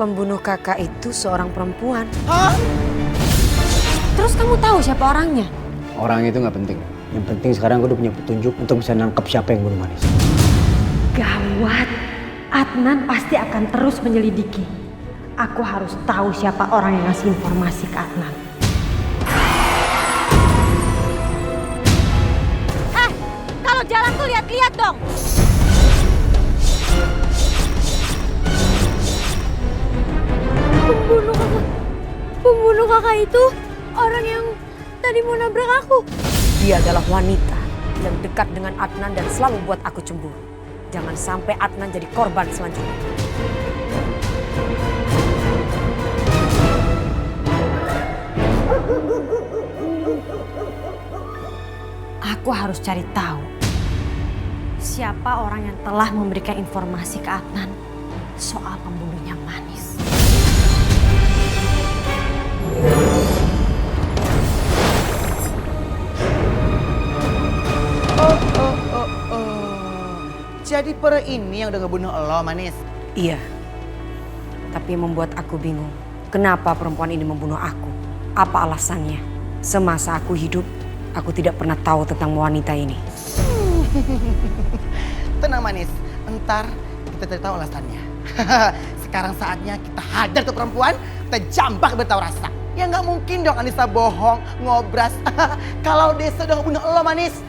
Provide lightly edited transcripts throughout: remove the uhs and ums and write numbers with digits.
Pembunuh kakak itu seorang perempuan. Hah? Terus kamu tahu siapa orangnya? Orang itu nggak penting. Yang penting sekarang gue udah punya petunjuk untuk bisa nangkep siapa yang bunuh Manis. Gawat, Adnan pasti akan terus menyelidiki. Aku harus tahu siapa orang yang ngasih informasi ke Adnan. Kalau jalan tuh lihat-lihat dong. Pembunuh kakak itu orang yang tadi mau nabrak aku. Dia adalah wanita yang dekat dengan Adnan dan selalu buat aku cemburu. Jangan sampai Adnan jadi korban selanjutnya. Aku harus cari tahu siapa orang yang telah memberikan informasi ke Adnan soal pembunuhnya Manis. Jadi pera ini yang udah ngebunuh lo, Manis? Iya. Tapi yang membuat aku bingung, kenapa perempuan ini membunuh aku? Apa alasannya? Semasa aku hidup, aku tidak pernah tahu tentang wanita ini. Tenang, Manis. Entar kita cari tahu alasannya. Sekarang saatnya kita hajar tuh perempuan, kita jambak bertahu rasa. Ya nggak mungkin dong Anissa bohong, ngobras. Kalau Desa udah ngebunuh lo, Manis.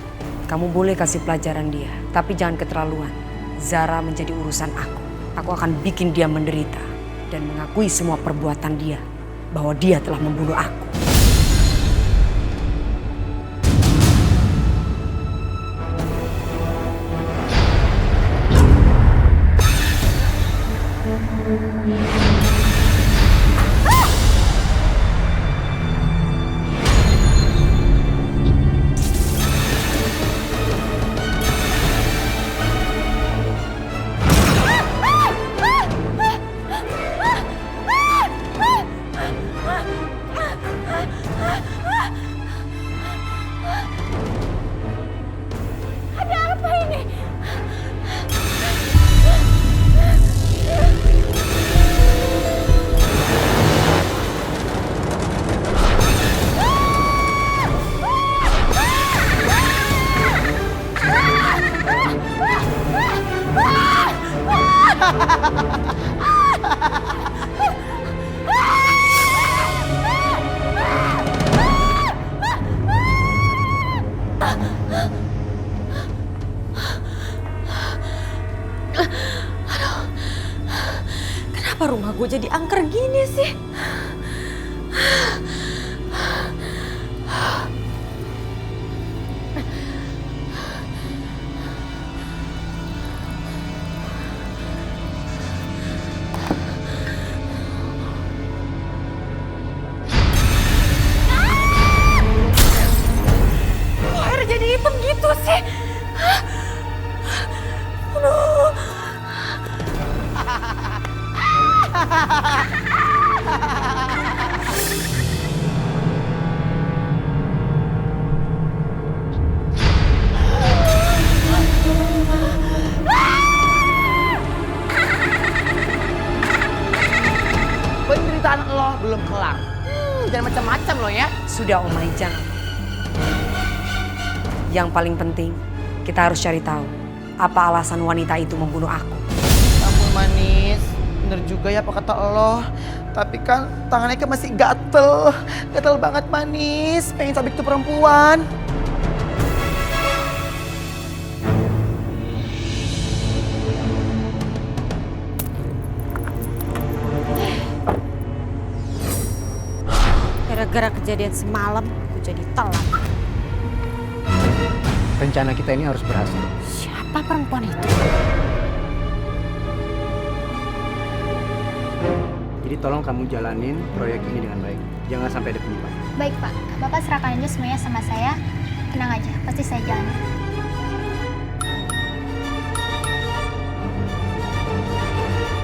Kamu boleh kasih pelajaran dia, tapi jangan keterlaluan. Zara menjadi urusan aku. Aku akan bikin dia menderita dan mengakui semua perbuatan dia, bahwa dia telah membunuh aku. Kenapa rumah gue jadi angker gini sih? Kok air jadi hitam gitu sih? Aduh. Penderitaan lo belum kelar. Jangan macam-macam lo ya. Sudah Omai, jangan. Yang paling penting, kita harus cari tahu apa alasan wanita itu membunuh aku. Kamu Manis, bener juga ya apa kata lo. Tapi kan tangannya kan masih gatel. Gatel banget Manis, pengen sabik tuh perempuan. Gara-gara kejadian semalam, aku jadi telat. Rencana kita ini harus berhasil. Siapa perempuan itu? Jadi tolong kamu jalanin proyek ini dengan baik. Jangan sampai ada penyimpangan. Baik Pak, Bapak serahkan aja semuanya sama saya. Tenang aja, pasti saya jalan.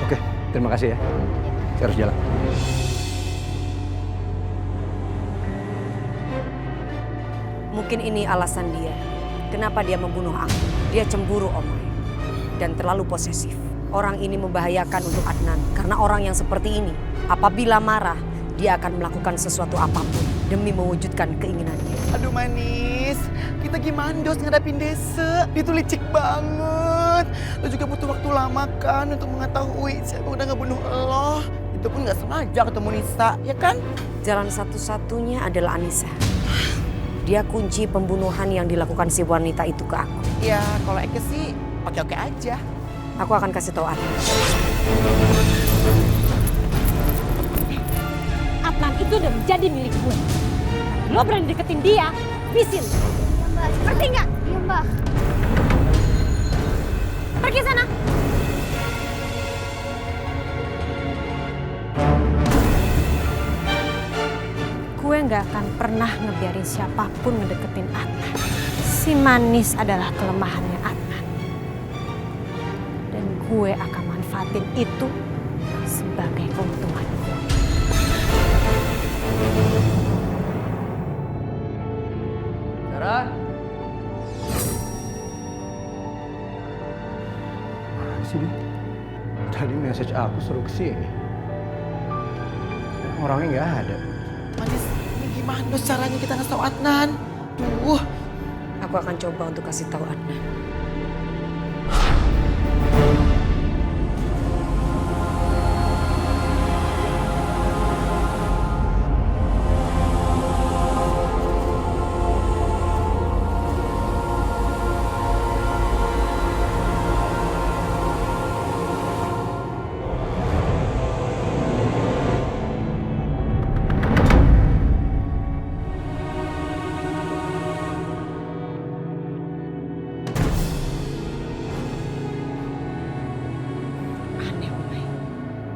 Oke, terima kasih ya. Saya harus jalan. Mungkin ini alasan dia. Kenapa dia membunuh aku? Dia cemburu, Omai. Dan terlalu posesif. Orang ini membahayakan untuk Adnan karena orang yang seperti ini apabila marah dia akan melakukan sesuatu apapun demi mewujudkan keinginannya. Aduh manis, kita gimana dos ngadapin Desa? Dia tuh licik banget. Lo juga butuh waktu lama kan untuk mengetahui siapa udah ngebunuh lo. Itu pun gak sengaja ketemu Nisa, ya kan? Jalan satu-satunya adalah Anissa. Dia kunci pembunuhan yang dilakukan si wanita itu ke aku. Ya kalau Eke sih oke-oke aja. Aku akan kasih tahu Adnan. Adnan itu udah menjadi milik gue. Lo berani deketin dia, bisin. Iya mbak. Ngerti nggak? Iya mbak. Pergi sana. Gue nggak akan pernah ngebiarin siapapun ngedeketin Adnan. Si manis adalah kelemahannya Adnan. Dan gue akan manfaatin itu sebagai keuntungan gue. Sarah? Mana sih dia? Tadi message aku suruh kesini. Orangnya nggak ada. Manis, ini gimana dos caranya kita ngasih tau Adnan? Duh. Aku akan coba untuk kasih tahu Adnan.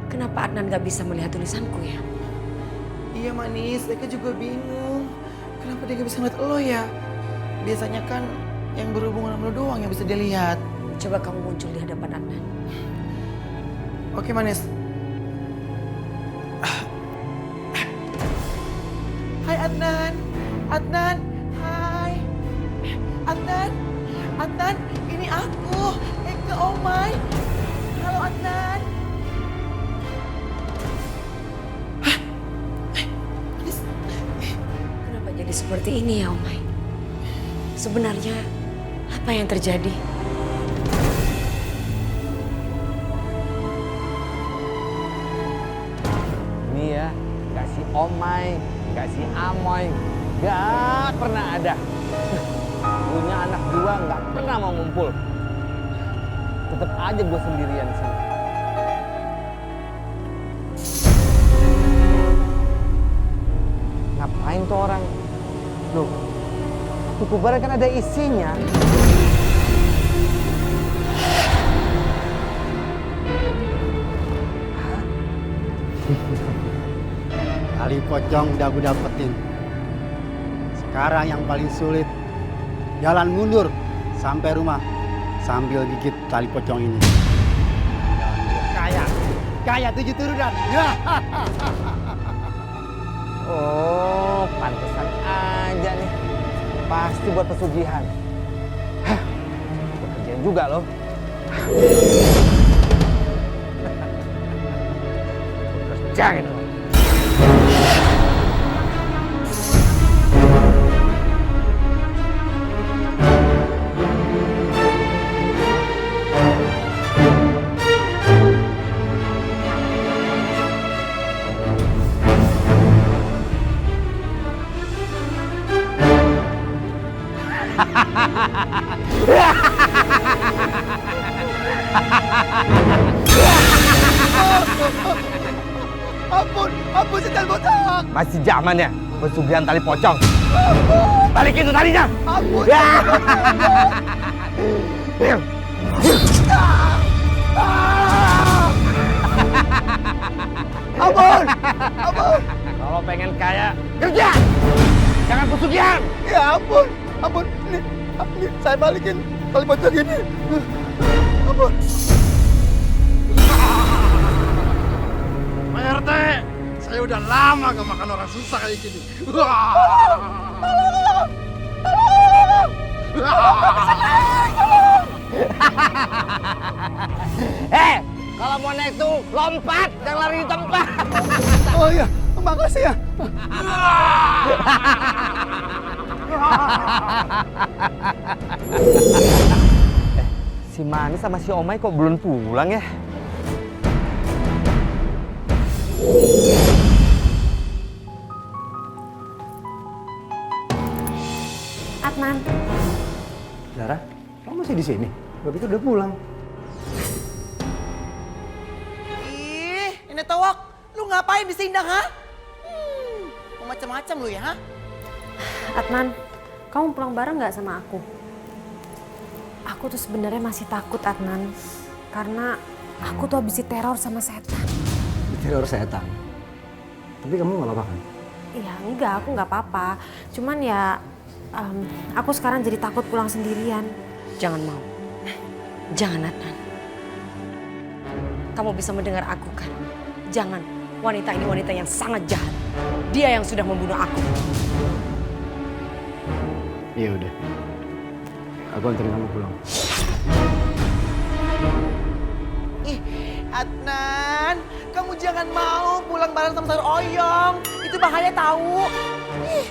Kenapa Adnan gak bisa melihat tulisanku ya? Iya manis, Eke juga bingung. Kenapa dia gak bisa ngeliat lo ya? Biasanya kan yang berhubungan sama lo doang yang bisa dia lihat. Coba kamu muncul di hadapan Adnan. Oke manis. Hai Adnan. Adnan. Hai. Adnan. Adnan, ini aku. Eke Omai. Halo Adnan. Kenapa jadi seperti ini ya Omai? Sebenarnya apa yang terjadi? Ini ya, gak si Omai, gak si Amoy, gak pernah ada. Punya anak dua gak pernah mau ngumpul. Tetep aja gue sendirian sih. Ngapain tuh orang? Loh, buku barang kan ada isinya. Tali pocong udah gue dapetin. Sekarang yang paling sulit, jalan mundur sampai rumah sambil gigit tali pocong ini. Kaya 7 turunan. Oh, pantesan aja nih. Pasti buat pesugihan. Hah, kerjaan juga loh. Kerjain loh. Ampun setan botak. Masih zaman ya, pesugihan tali pocong. Balikin tuh talinya. Ampun. Ampun. Ampun. Kalau pengen kaya, kerja. Jangan pesugihan. Ya ampun. Ampun. Ini saya balikin tali pocong ini. Ampun. Pak RT, saya udah lama gak makan orang susah kayak gini. Tolong. Kalau mau naik tuh lompat, jangan lari di tempat. Oh iya, makasih ya. Si Manis sama si Omai kok belum pulang ya? Adnan, Zara, kamu masih di sini? Gak pikir udah pulang. Ih, Nenek Towok, lu ngapain di sini, ha? Mau macam-macam lu ya, ha? Adnan, kamu pulang bareng nggak sama aku? Aku tuh sebenarnya masih takut, Adnan, karena aku tuh habis diteror sama setan. Diteror setan. Tapi kamu gak apa-apa kan? Ya enggak, aku nggak apa-apa. Cuman ya, aku sekarang jadi takut pulang sendirian. Jangan mau. Jangan, Adnan. Kamu bisa mendengar aku kan? Jangan. Wanita ini wanita yang sangat jahat. Dia yang sudah membunuh aku. Iya udah. Aku anterin kamu pulang. Ih, Adnan, kamu jangan mau pulang bareng sama sayur oyong. Itu bahaya tahu. Ih.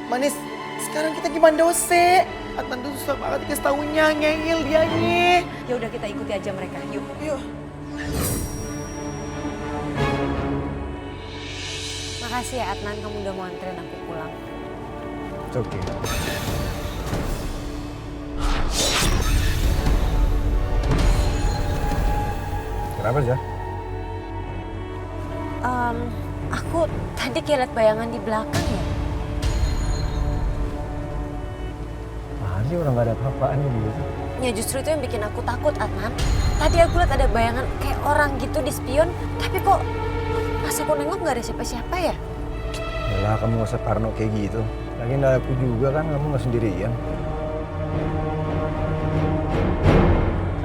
Manis, sekarang kita gimana dose? Adnan tuh susah banget dikasih taunya, ngeyel dia nih. Ya udah kita ikuti aja mereka. Yuk. Yuk. Makasih ya Adnan, kamu udah mau anterin aku pulang. It's okay. Kenapa, Zah? Aku tadi kayak liat bayangan di belakang ya. Mari orang gak ada apa-apaan gitu. Ya justru itu yang bikin aku takut, Adnan. Tadi aku liat ada bayangan kayak orang gitu di spion, tapi kok pas aku nengok gak ada siapa-siapa ya? Yalah, kamu gak usah parno kayak gitu. Lagian aku juga kan, kamu gak sendirian.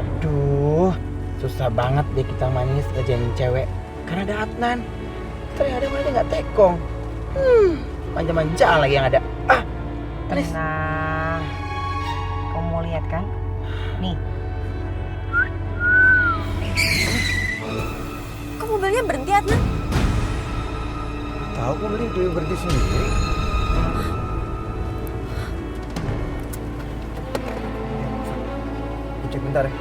Aduh, susah banget deh kita manis ngerjain cewek. Karena ada Adnan. Ternyata mereka nggak tekong. Manja-manja lagi yang ada. Ah, Manis. Nah, kamu mau lihat kan? Nih. Kok mobilnya berhenti, Adnan? Tahu kok beli dia berhenti sendiri. Aku cek bentar ya.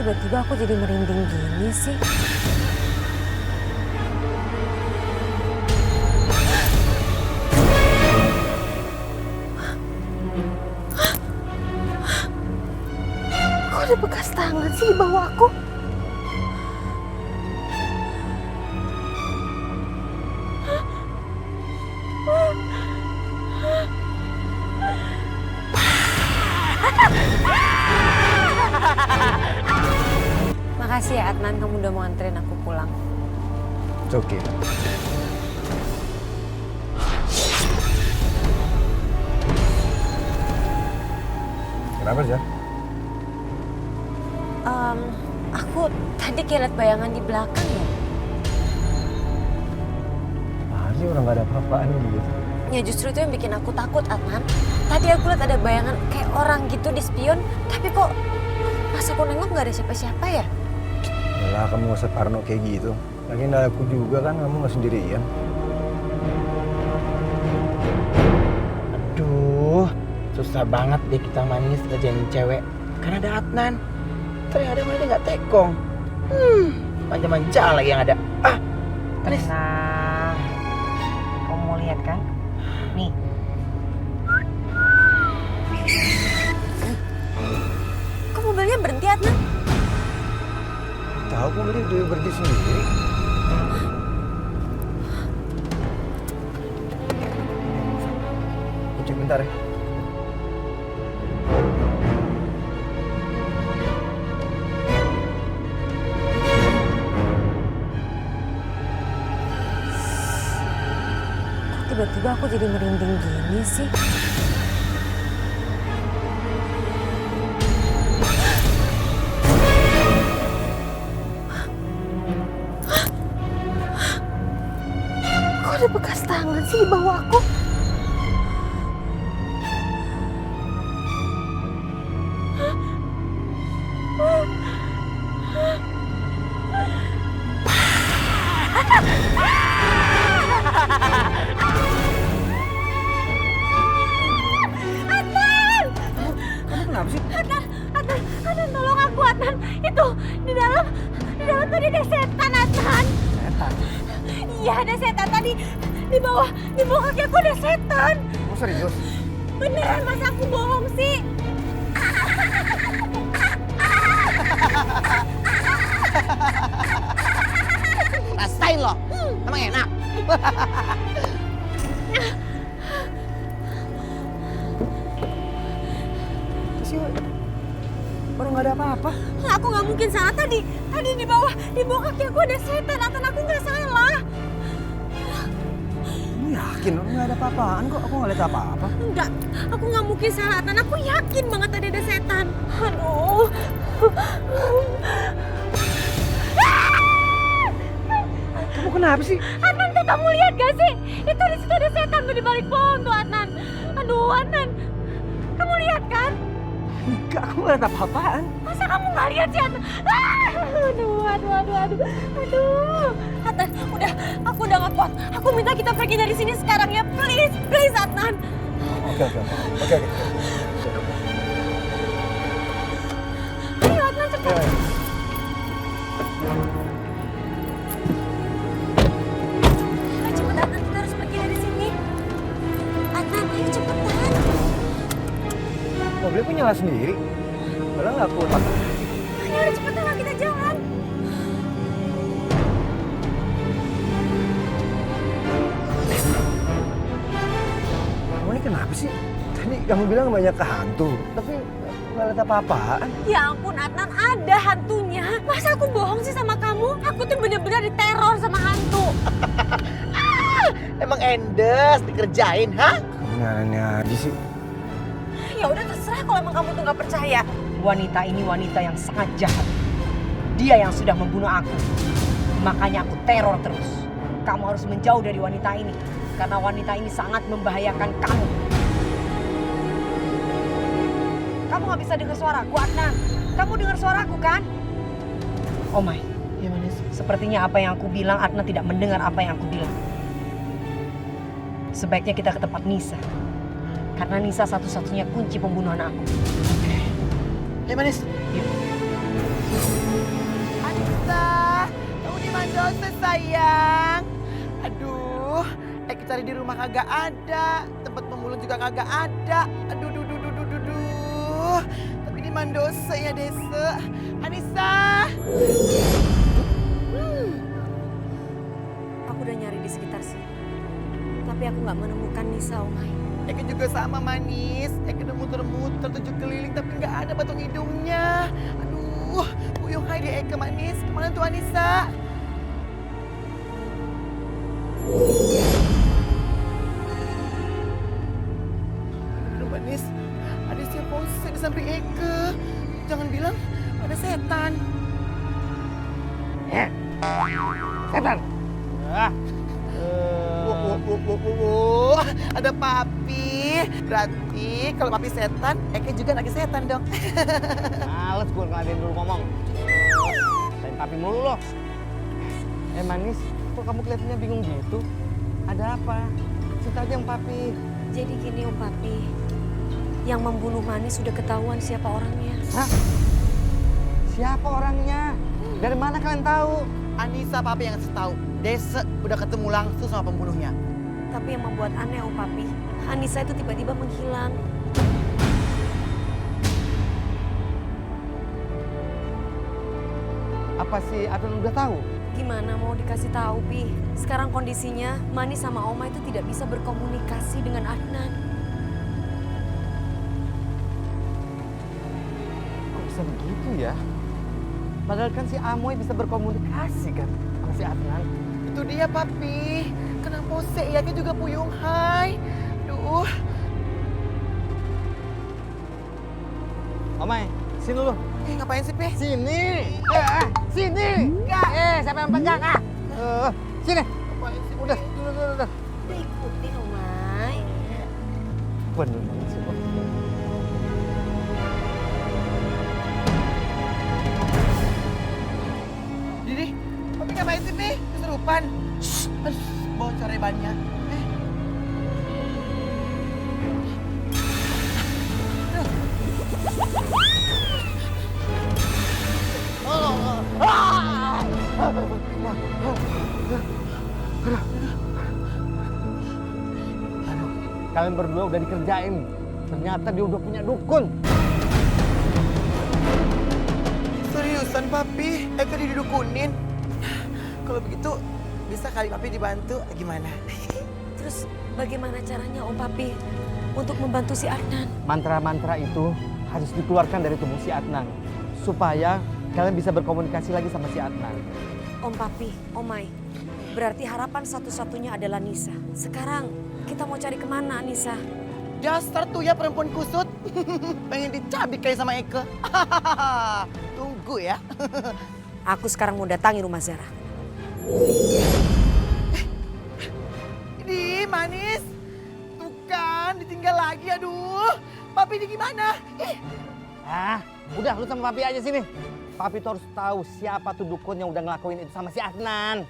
Tiba-tiba aku jadi merinding gini sih. Kok ada bekas tangan sih di bawah aku? Makasih ya Adnan, kamu udah mau anterin aku pulang. It's okay. Kenapa, Zah? Aku tadi kayak liat bayangan di belakang ya. Mari orang gak ada apa-apaan gitu. Ya justru itu yang bikin aku takut, Adnan. Tadi aku liat ada bayangan kayak orang gitu di spion, tapi kok pas aku nengok gak ada siapa-siapa ya? Yalah, kamu gak usah parno kayak gitu. Lagian aku juga kan, kamu gak sendirian. Aduh, susah banget deh kita manis ngerjain cewek. Karena ada Adnan. Ternyata mereka nggak tekong. Manja-manja lagi yang ada. Ah, Manis. Nah, kamu mau lihat kan? Nih. Kok mobilnya berhenti, Adnan? Tahu kok beli dia berhenti sendiri. Aku cek bentar ya. Tiba-tiba aku jadi merinding gini sih. Kok sih di bawah aku? Kamu kenapa sih? Adnan, tolong aku Adnan. Itu di dalam tadi ada setan Adnan. Setan. Iya ada setan tadi di bawah kaki aku ada setan. Kamu serius? Beneran masa aku bohong sih? Rasain loh, emang enak. Sih, orang nggak ada apa-apa. Aku nggak mungkin salah tadi di bawah kaki aku ada setan. Adnan, aku nggak salah. Kamu yakin orang nggak ada apa-apaan kok? Aku nggak lihat apa-apa. Enggak, aku nggak mungkin salah Adnan. Aku yakin banget tadi ada setan. Aduh. Kamu kenapa sih? Adnan, tuh kamu lihat gak sih? Itu di situ ada setan tuh di balik pohon tuh Adnan. Aduh Adnan, kamu lihat kan? Enggak, aku nggak lihat apa-apaan. Masa kamu nggak lihat sih Adnan? Aduh. Adnan, aku udah nggak kuat. Aku minta kita pergi dari sini sekarang ya, please Adnan. Oke. Ayo Adnan cepat. Ayo cepet Adnan, kita harus pergi dari sini. Adnan, ayo cepetan. Mobilnya punya nyala sendiri. Padahal nggak kuat. Ayo udah cepetan lah kita jalan. Kamu ini kenapa sih? Tadi kamu bilang banyak hantu, tapi nggak lihat apa-apaan. Ya ampun Adnan, ada hantunya. Masa aku bohong sih sama kamu? Aku tuh bener-bener diteror sama hantu. Emang endes dikerjain, hah? Kamu aneh aja sih. Ya udah terserah kalau emang kamu tuh nggak percaya. Wanita ini wanita yang sangat jahat. Dia yang sudah membunuh aku. Makanya aku teror terus. Kamu harus menjauh dari wanita ini. Karena wanita ini sangat membahayakan kamu. Kamu gak bisa dengar suaraku, Adnan. Kamu dengar suaraku kan? Oh my, Ya manis. sepertinya apa yang aku bilang Adnan tidak mendengar apa yang aku bilang. Sebaiknya kita ke tempat Nisa. Karena Nisa satu-satunya kunci pembunuhan aku. Ya manis. Yuk. Anissa, kamu di mana sayang? Aduh, Eki cari di rumah kagak ada, tempat pemulung juga kagak ada. Aduh. Tapi di Mandose ya Desa. Anissa. Aku udah nyari di sekitar sini. Tapi aku nggak menemukan Nisa, Omai. Eki juga sama manis. Eki udah muter-muter 7 keliling tapi nggak ada patung hidungnya. Aduh, puyung hai di Eki manis. Kemana tuh Anissa? Aduh manis, ada siapa di samping Eke. Jangan bilang ada setan. Setan. Ada papi. Berarti kalau papi setan, Eke juga lagi setan dong. Males gue ngeladein dulu ngomong. Lain papi mulu loh. Manis, kok kamu kelihatannya bingung gitu? Ada apa? Cerita aja yang papi. Jadi gini Om Papi, yang membunuh Manis sudah ketahuan siapa orangnya. Hah? Siapa orangnya? Dari mana kalian tahu? Anissa papi yang ngasih tahu. Desa udah ketemu langsung sama pembunuhnya. Tapi yang membuat aneh Om Papi, Anissa itu tiba-tiba menghilang. Apa sih Adnan udah tahu? Gimana mau dikasih tahu, Pi? Sekarang kondisinya Manis sama Oma itu tidak bisa berkomunikasi dengan Adnan. Kok bisa begitu ya? Padahal kan si Amoy bisa berkomunikasi kan sama si Adnan. Itu dia papi. Kenapa sih ya juga puyung hai? Duh. Omay, sini dulu. Ngapain sih, Pi? Sini. Sini. Enggak. Siapa yang pegang ah? Sini. Ngapain sih, Udah. udah ikutin, Omai. Bener banget sih, Bang. Didi, papi ngapain sih, Pi? Kesurupan. Aduh, bocor ya bannya. Kalian berdua udah dikerjain. Ternyata dia udah punya dukun. Seriusan, Papi? Eka didukunin? Kalau begitu, bisa kali Papi dibantu? Gimana? Terus bagaimana caranya Om Papi untuk membantu si Adnan? Mantra-mantra itu harus dikeluarkan dari tubuh si Adnan. Supaya kalian bisa berkomunikasi lagi sama si Adnan. Om Papi, Omai, berarti harapan satu-satunya adalah Nisa. Sekarang kita mau cari kemana, Nisa? Dasar tuh ya perempuan kusut. Pengen dicabik kayak sama Eka. Tunggu ya. Aku sekarang mau datangi rumah Zara. Ini manis. Tuh kan, ditinggal lagi. Aduh, Papi ini gimana? Udah lu sama Papi aja sini. Papi tuh harus tahu siapa tuh dukun yang udah ngelakuin itu sama si Adnan.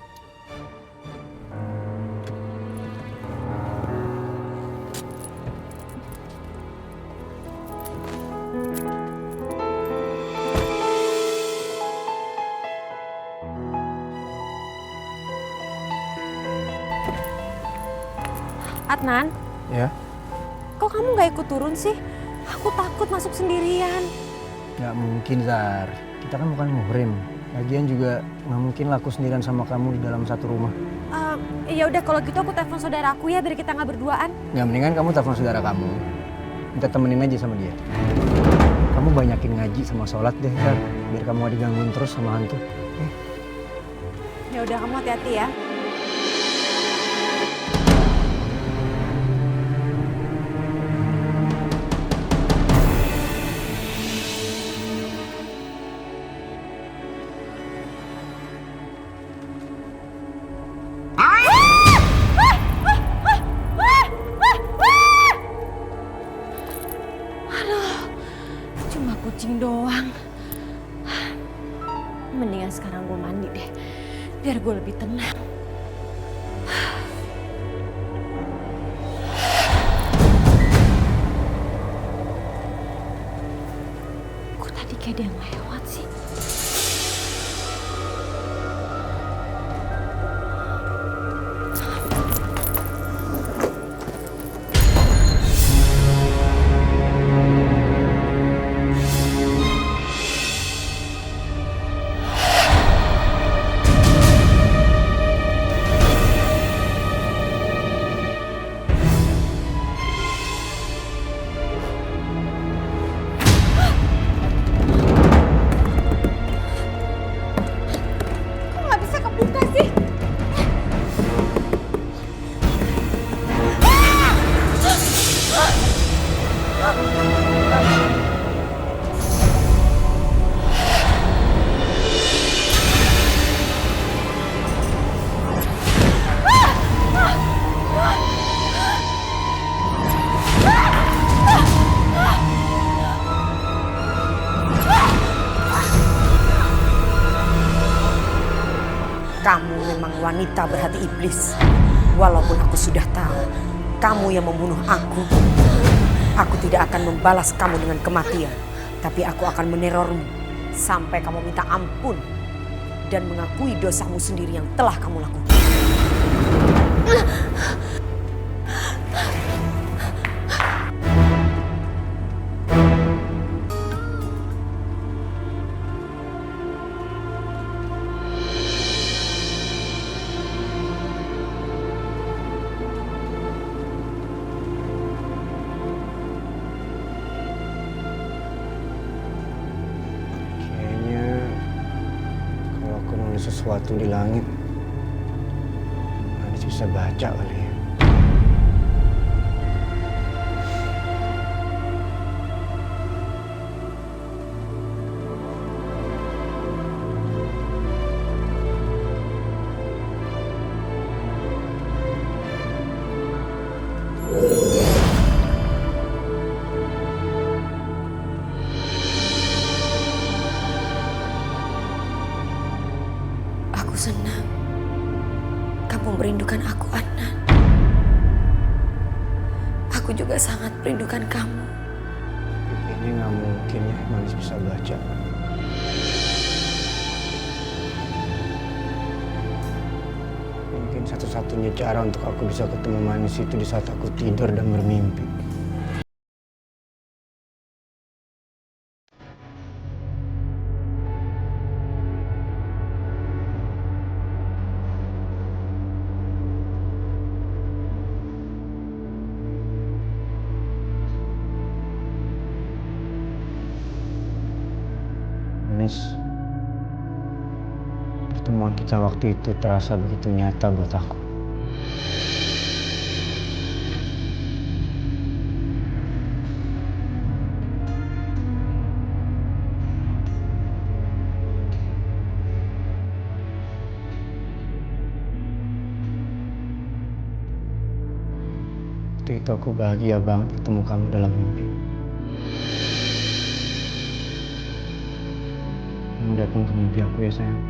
Adnan, Ya, kok kamu gak ikut turun sih? Aku takut masuk sendirian. nggak mungkin Zar. Kita kan bukan muhrim. Lagian juga nggak mungkin lah aku sendirian sama kamu di dalam satu rumah. Ya udah kalau gitu aku telepon saudara aku ya biar kita nggak berduaan. Nggak, mendingan kamu telepon saudara kamu. Minta temenin aja sama dia. Kamu banyakin ngaji sama sholat deh, Zar. Biar kamu gak digangguin terus sama hantu. Ya udah kamu hati-hati ya. Cuma kucing doang. Mendingan sekarang gue mandi deh. Biar gue lebih tenang. Kok tadi kayak dia lewat sih? Kok nggak bisa kebuka sih? Kamu memang wanita berhati iblis. Walaupun aku sudah tahu kamu yang membunuh aku tidak akan membalas kamu dengan kematian. Tapi aku akan menerormu sampai kamu minta ampun dan mengakui dosamu sendiri yang telah kamu lakukan. Kayaknya kalau aku nulis sesuatu di langit, Anis bisa baca kali ya. senang kamu merindukan aku, Adnan. Aku juga sangat merindukan kamu. Ini nggak mungkin ya Manis bisa baca. Mungkin satu-satunya cara untuk aku bisa ketemu Manis itu di saat aku tidur dan bermimpi. Manis, pertemuan kita waktu itu terasa begitu nyata buat aku. Waktu itu aku bahagia banget ketemu kamu dalam mimpi. Kamu datang ke mimpi aku ya sayang.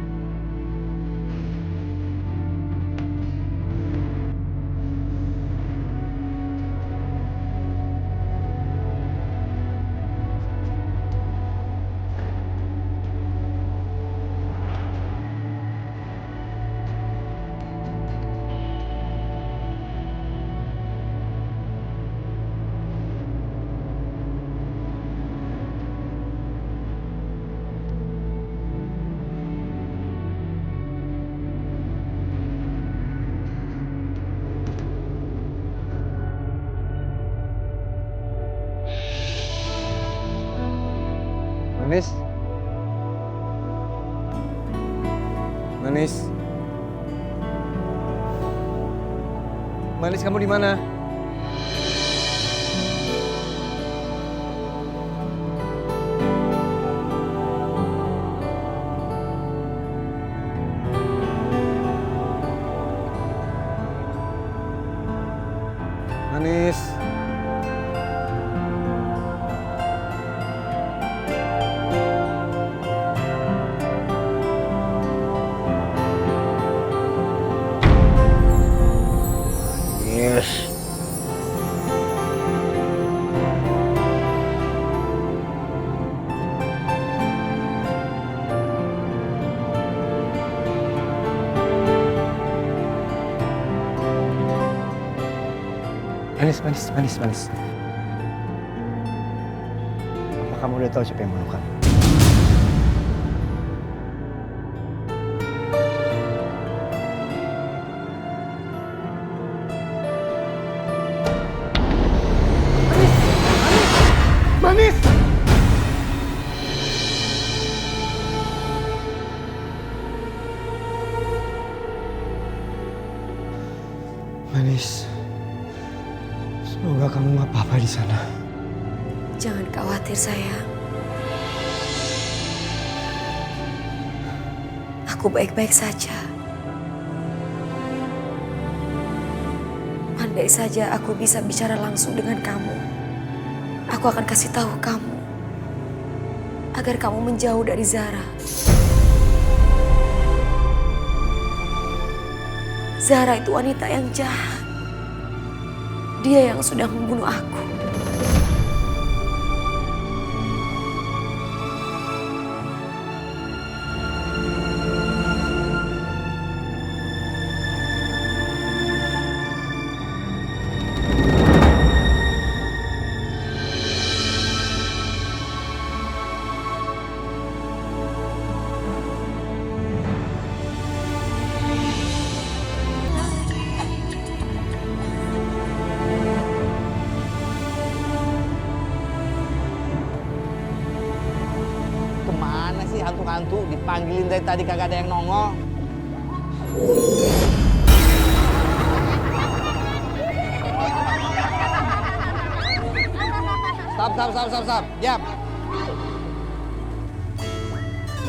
Manis, Manis, Manis, kamu di mana? Manis. Yes. Manis. Apa kamu udah tahu siapa yang meluk kamu? Manis! Manis. Semoga kamu nggak apa-apa di sana. Jangan khawatir, sayang. Aku baik-baik saja. Andai saja aku bisa bicara langsung dengan kamu, aku akan kasih tahu kamu agar kamu menjauh dari Zara. Zara itu wanita yang jahat. Dia yang sudah membunuh aku. Kemana sih hantu-hantu? Dipanggilin dari tadi kagak ada yang nongol. Stop. Diam.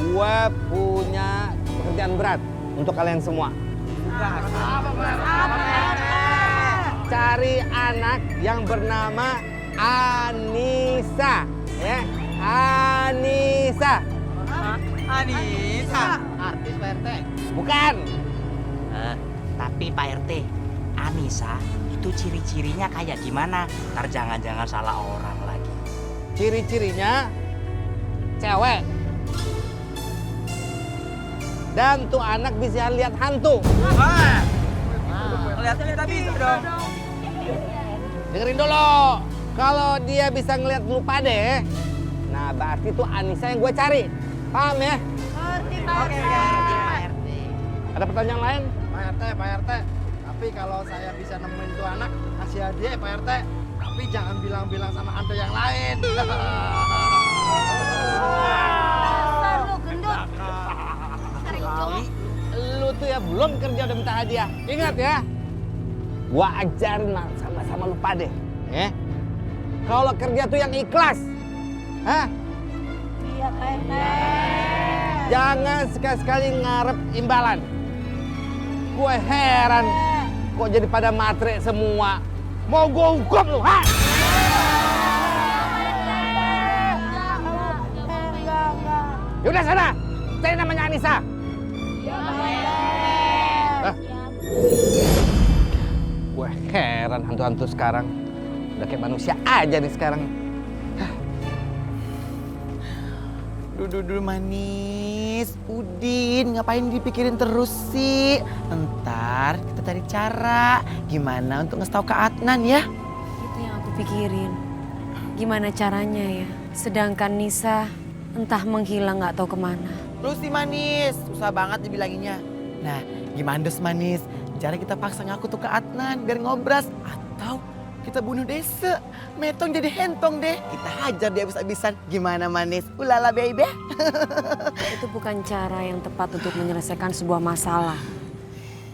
Gue punya pekerjaan berat untuk kalian semua. Cari anak yang bernama Anissa, ya. Anissa. Anissa, artis Pak RT. bukan. Tapi Pak RT, Anissa itu ciri-cirinya kayak gimana? Ntar jangan-jangan salah orang lagi. Ciri-cirinya cewek. Dan tuh anak bisa lihat hantu. Kelihatan kita bisa dong. Dengerin dulu. Kalau dia bisa ngelihat lu pade, nah berarti tuh Anissa yang gue cari. Paham ya? Oke, Pak RT. Ada pertanyaan lain? Pak RT. Tapi kalau saya bisa nemuin tuh anak, kasih hadiah Pak RT. Tapi jangan bilang-bilang sama anda yang lain. Lu tuh ya belum kerja udah minta hadiah. Ingat ya, gua ajarin sama-sama lu pade. Ya. Kalau kerja tuh yang ikhlas. Hah? Iya, Pak RT. Jangan sekali-sekali ngarep imbalan. Gue heran, kok jadi pada matre semua. Mau gue hukum lu, ha? Yaudah sana, cari namanya Anissa. Gue heran hantu-hantu sekarang. Udah kayak manusia aja nih sekarang. Duh, manis. Udin, ngapain dipikirin terus sih? Ntar kita cari cara gimana untuk ngasih tahu ke Adnan ya. Itu yang aku pikirin. Gimana caranya ya? Sedangkan Nisa entah menghilang nggak tahu kemana. Terus sih manis, susah banget dibilanginnya. Nah, gimana dos manis? Cara kita paksa ngaku tuh ke Adnan biar ngobras. Atau kita bunuh Desa, Metong jadi hentong deh. Kita hajar dia habis-habisan. Gimana manis? Ulala baby. Itu bukan cara yang tepat untuk menyelesaikan sebuah masalah.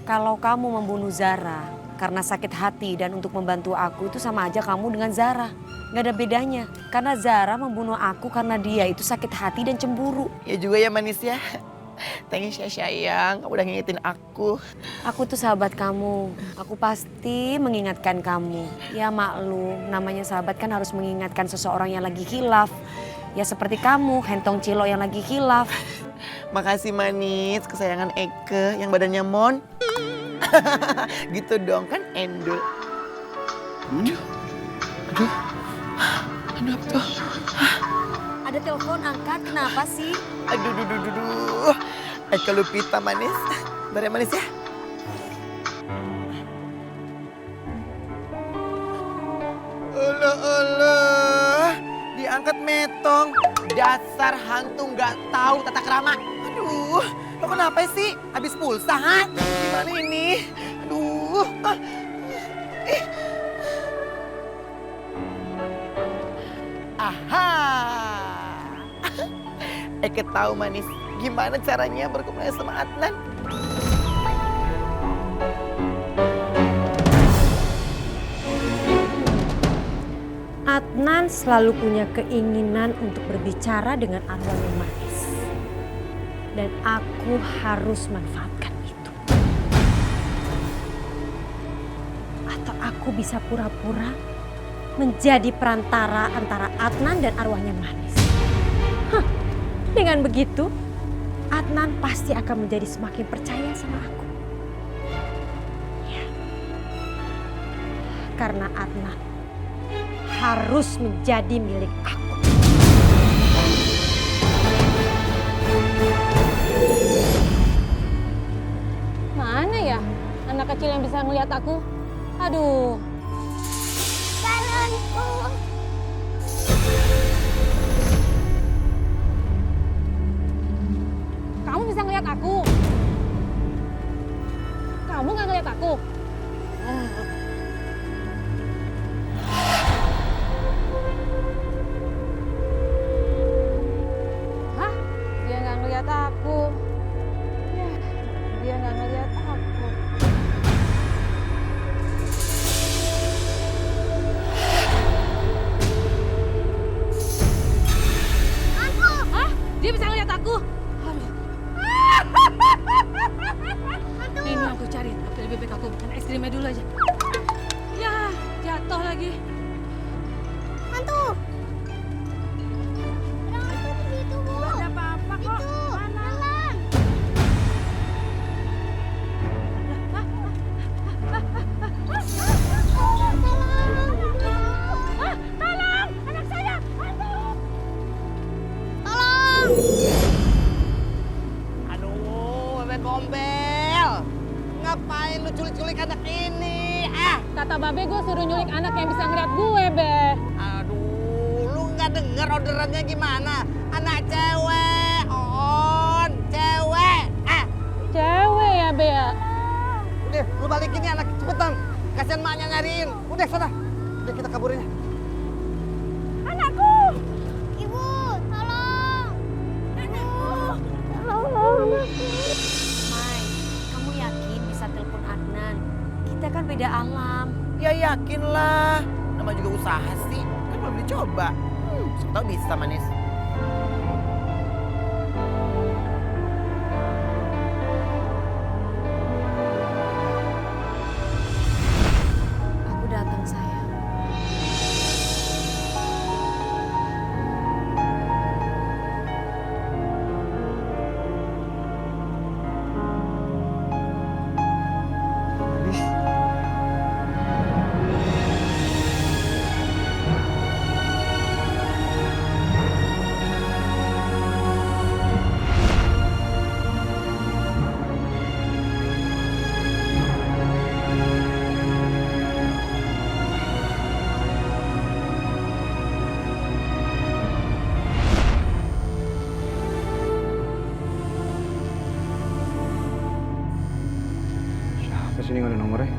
Kalau kamu membunuh Zara karena sakit hati dan untuk membantu aku, itu sama aja kamu dengan Zara. Gak ada bedanya. Karena Zara membunuh aku karena dia itu sakit hati dan cemburu. Ya juga ya manis ya. Thanks ya sayang, kamu udah ngingetin aku. Aku tuh sahabat kamu. Aku pasti mengingatkan kamu. Ya maklum, namanya sahabat kan harus mengingatkan seseorang yang lagi khilaf. Ya seperti kamu, hentong cilo yang lagi khilaf. Makasih manis, kesayangan Eke yang badannya mon. Gitu dong kan endul. Aduh apa tuh? Ada telepon, angkat. Kenapa sih? Aduh. Eke Lupita manis. Bentar ya manis ya. Allah. Diangkat Metong. Dasar hantu nggak tahu tata krama. Aduh, lo kenapa sih? Habis pulsa, ha? Gimana ini? Aduh. Aha. Eke tahu manis. Gimana caranya berkomunikasi sama Adnan? Adnan selalu punya keinginan untuk berbicara dengan arwah yang manis. Dan aku harus manfaatkan itu. Atau aku bisa pura-pura menjadi perantara antara Adnan dan arwahnya manis. Dengan begitu, Adnan pasti akan menjadi semakin percaya sama aku. Ya. Karena Adnan harus menjadi milik aku. Mana ya anak kecil yang bisa ngelihat aku? Aduh. Kamu bisa ngelihat aku? Kamu nggak ngelihat aku? Hah? Dia nggak ngelihat aku. Ya, dia nggak ngelihat aku. Hah? Dia bisa ngelihat aku? Aduh. Ini aku cari, tapi lebih baik aku makan es krimnya dulu aja. Ya, jatuh lagi. Hantu. Ada hantu di situ, Bu. Gak ada apa-apa kok. Itu. Mana? Jalan. Babe gue suruh nyulik anak yang bisa ngeliat gue, Be. Aduh, lu nggak denger orderannya gimana? Anak cewek, On, cewek. Cewek ya, Be ya? Udah, lu balikin nih anak cepetan. Kasian maknya nyariin. Udah, sana. Udah kita kaburin. Anakku! Ibu, tolong! Anakku! Tolong! Mai, kamu yakin bisa telepon Adnan? Kita kan beda alam. Ya yakin lah. Nama juga usaha sih. Kan belum dicoba. Siapa tahu bisa manis. Aku datang sayang. Siapa sih ini nggak ada nomornya?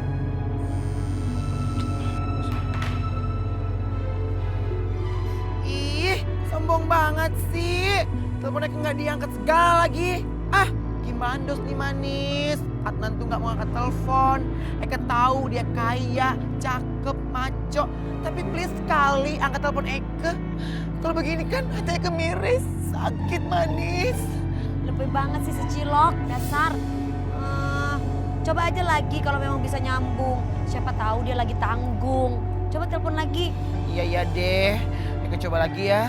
Ih, sombong banget sih. Teleponnya nggak diangkat segala lagi. Ah, gimana dos nih manis? Adnan tuh nggak mau angkat telepon. Eka tahu dia kaya, cakep, maco. Tapi please sekali angkat telepon Eka. Kalau begini kan hati Eka miris, sakit manis. Lebih banget sih si Cilok, dasar. Coba aja lagi kalau memang bisa nyambung. Siapa tahu dia lagi tanggung. Coba telepon lagi. Iya deh, Eka coba lagi ya.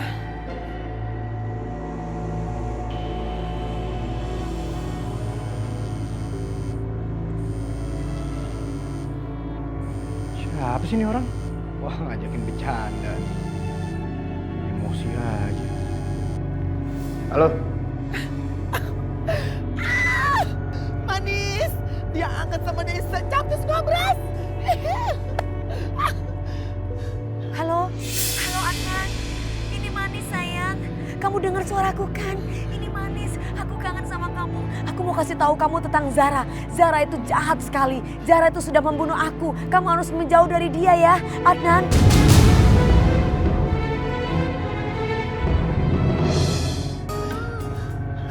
Siapa sih ini orang? Wah, ngajakin bercanda. Emosi aja. Halo? Manis, dia angkat sama Desa, capcus ngobras. Halo? Halo Adnan. Ini Manis sayang. Kamu dengar suaraku kan? Ini Manis. Aku kangen sama kamu. Aku mau kasih tahu kamu tentang Zara. Zara itu jahat sekali. Zara itu sudah membunuh aku. Kamu harus menjauh dari dia ya, Adnan.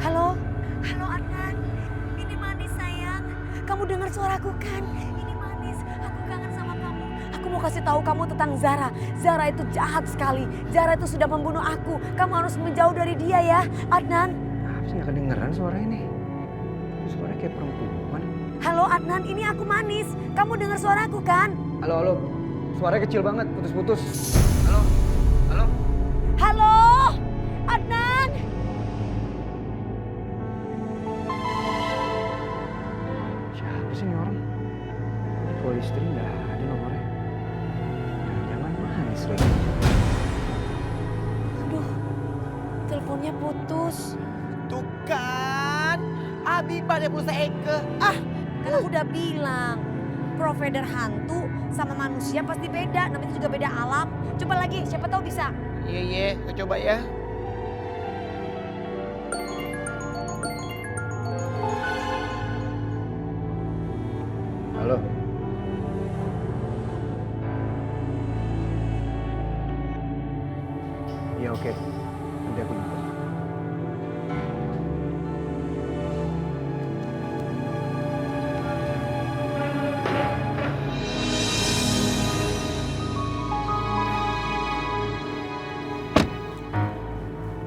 Halo? Halo Adnan. Ini Manis sayang. Kamu dengar suaraku kan? Ini Manis. Aku kangen sama kamu. Aku mau kasih tahu kamu tentang Zara. Zara itu jahat sekali. Zara itu sudah membunuh aku. Kamu harus menjauh dari dia ya, Adnan. Apa sih nggak kedengeran suara ini? Suara kayak perempuan. Halo Adnan, ini aku Manis. Kamu dengar suaraku kan? Halo, halo. Suaranya kecil banget, putus-putus. Halo, halo. Halo, Adnan. Siapa sih ini orang? Di call istri nggak ada nomornya. Jangan Manis lagi. Aduh, teleponnya putus. Tuh kan, Abibah dia pulsa Eka. Ah, Kan aku udah bilang, provider hantu sama manusia pasti beda. Namanya juga beda alam. Coba lagi, siapa tahu bisa. iya, kita coba ya. Halo. Iya oke. Nanti aku nonton.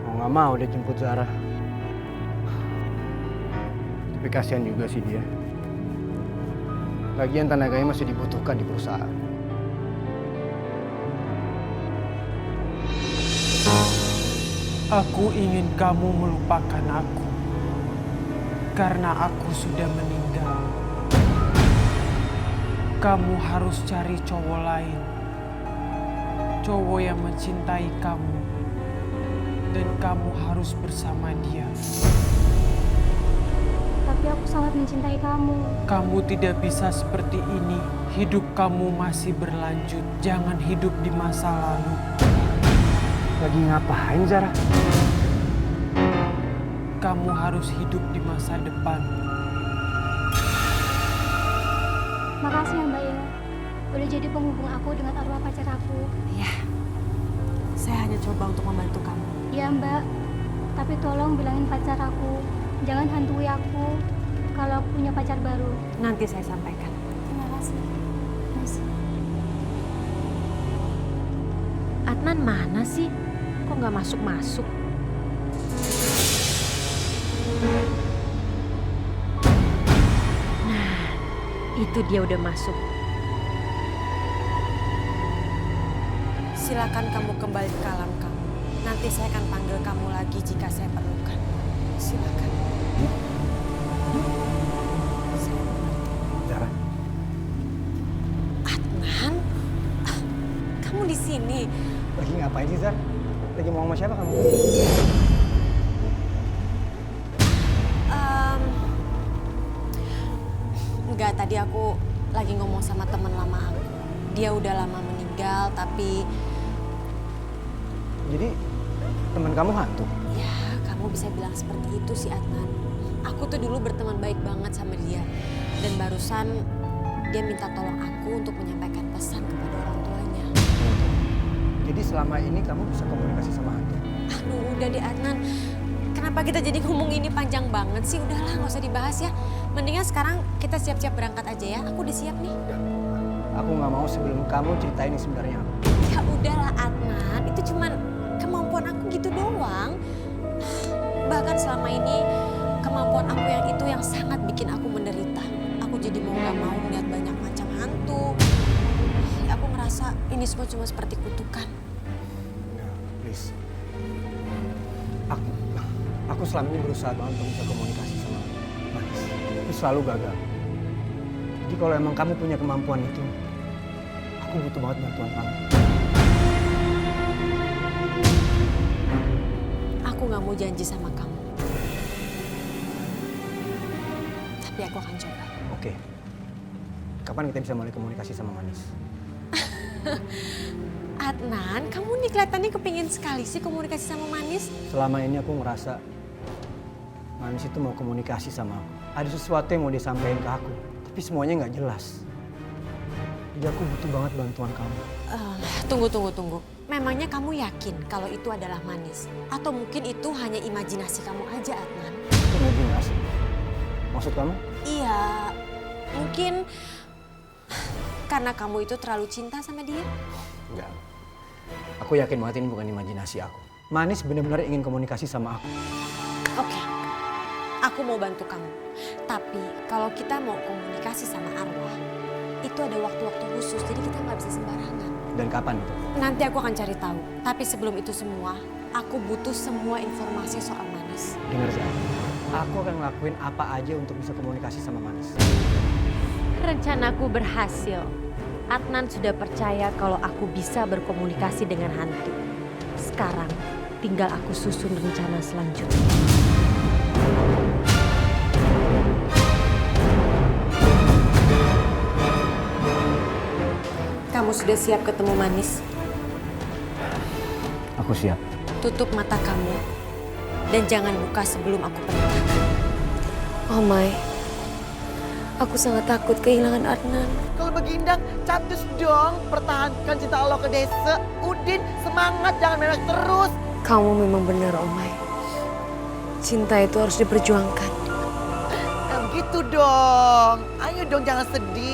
Mau nggak mau dia jemput Zara. Tapi kasihan juga sih dia. Lagian tenaganya masih dibutuhkan di perusahaan. Aku ingin kamu melupakan aku. Karena aku sudah meninggal. Kamu harus cari cowok lain. Cowok yang mencintai kamu. Dan kamu harus bersama dia. Tapi aku sangat mencintai kamu. Kamu tidak bisa seperti ini hidup kamu masih berlanjut. Jangan hidup di masa lalu. Lagi ngapain Zara? Kamu harus hidup di masa depan. Makasih ya Mbak Ina. Udah jadi penghubung aku dengan arwah pacar aku. Ya, saya hanya coba untuk membantu kamu. Iya Mbak, tapi tolong bilangin pacar aku. Jangan hantui aku kalau aku punya pacar baru. Nanti saya sampaikan. Terima kasih. Mas. Adnan mana sih? Kok nggak masuk-masuk? Nah, itu dia udah masuk. Silakan kamu kembali ke alam kamu. Nanti saya akan panggil kamu lagi jika saya perlukan. Silakan. Zara, Adnan, kamu di sini. lagi ngapain sih Zara? Lagi mau sama siapa kamu? Enggak, tadi aku lagi ngomong sama teman lama aku. Dia udah lama meninggal, tapi Jadi teman kamu hantu? ya kamu bisa bilang seperti itu sih Adnan. Aku tuh dulu berteman baik banget sama dia. Dan barusan dia minta tolong aku untuk menyampaikan pesan kepada orang tuanya. Jadi selama ini kamu bisa komunikasi sama hantu? Aduh udah deh Adnan. Kenapa kita jadi ngomong ini panjang banget sih? Udahlah nggak usah dibahas ya. Mendingan sekarang kita siap-siap berangkat aja ya. Aku udah siap nih. Aku nggak mau sebelum kamu ceritain ini sebenarnya apa. Ya udahlah Adnan, itu cuman kemampuan aku gitu doang. Bahkan selama ini kemampuan aku yang itu yang sangat bikin aku menderita. Aku jadi mau gak mau melihat banyak macam hantu. Ya, aku merasa ini semua cuma seperti kutukan. Ya, please. Aku selama ini berusaha banget untuk bisa komunikasi sama Manis. Tapi selalu gagal. Jadi kalau emang kamu punya kemampuan itu, aku butuh banget bantuan kamu. Aku gak mau janji sama kamu. Tapi aku akan coba. Oke. Kapan kita bisa mulai komunikasi sama Manis? Adnan, kamu nih kelihatannya kepingin sekali sih komunikasi sama Manis. Selama ini aku ngerasa Manis itu mau komunikasi sama aku. Ada sesuatu yang mau dia sampaikan ke aku. Tapi semuanya nggak jelas. Jadi aku butuh banget bantuan kamu. Tunggu. Memangnya kamu yakin kalau itu adalah Manis? Atau mungkin itu hanya imajinasi kamu aja, Adnan? Itu imajinasi. Maksud kamu? Iya, mungkin karena kamu itu terlalu cinta sama dia. Enggak. Aku yakin banget ini bukan imajinasi aku. Manis benar-benar ingin komunikasi sama aku. Oke, aku mau bantu kamu. Tapi kalau kita mau komunikasi sama arwah, itu ada waktu-waktu khusus, jadi kita nggak bisa sembarangan. Dan kapan itu? Nanti aku akan cari tahu. Tapi sebelum itu semua, aku butuh semua informasi soal Manis. Dengar Zara, aku akan ngelakuin apa aja untuk bisa komunikasi sama Manis. Rencanaku berhasil. Adnan sudah percaya kalau aku bisa berkomunikasi dengan hantu. Sekarang tinggal aku susun rencana selanjutnya. Kamu sudah siap ketemu Manis? Aku siap. Tutup mata kamu dan jangan buka sebelum aku perintahkan. Oh my, aku sangat takut kehilangan Adnan. Kalau begindang, capcus dong. Pertahankan cinta Allah ke desa. Udin, semangat, jangan menolak terus. Kamu memang benar, Omai. Cinta itu harus diperjuangkan. Nah, gitu dong. Ayo dong, jangan sedih.